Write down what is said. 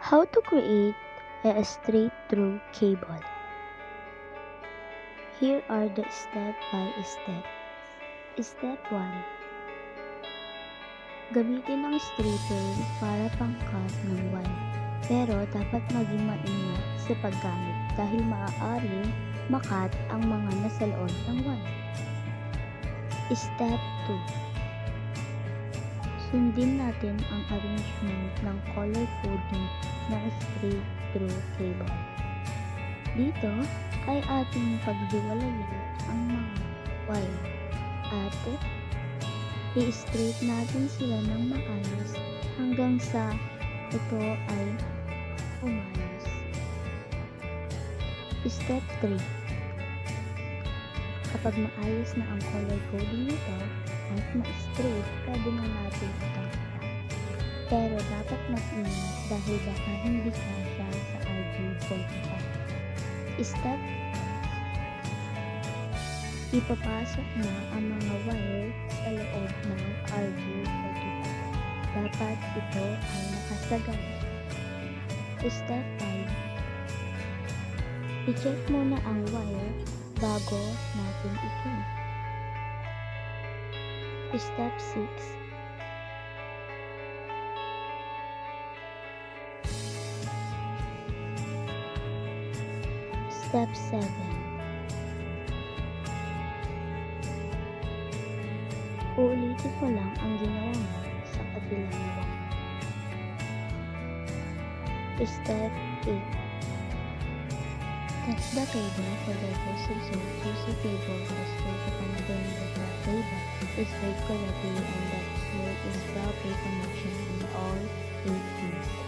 How to create a straight through cable. Here are the step by step. Step 1. Gamitin ang straighter para pang-cut ng wire. Pero dapat maging maingat sa paggamit dahil maaaring makat ang mga nasa loob ng wire. Step 2. Sundin natin ang arrangement ng color coding ng straight through cable. Dito ay ating paghiwalayin ang mga wire at i-straight natin sila ng maayos hanggang sa ito ay umayos. Step 3. Kapag maayos na ang color coding nito at ma-straight, pwede na natin itong ikat. Pero dapat mag-ingat dahil baka hindi kasya sa RG45. Step 5. Ipapasok na ang mga wire sa loob ng RG45. Dapat ito ay nakasagad. Step 5. I-check muna ang wire bago natin i-pin. Step 6. Step 7. Uulitin mo lang ang ginawa mo sa kabilang wire. Step 8. Cut the cable for the versus zone. Use a cable that is straight upon the cable is straight correctly and that there is proper connection in all 8 pins.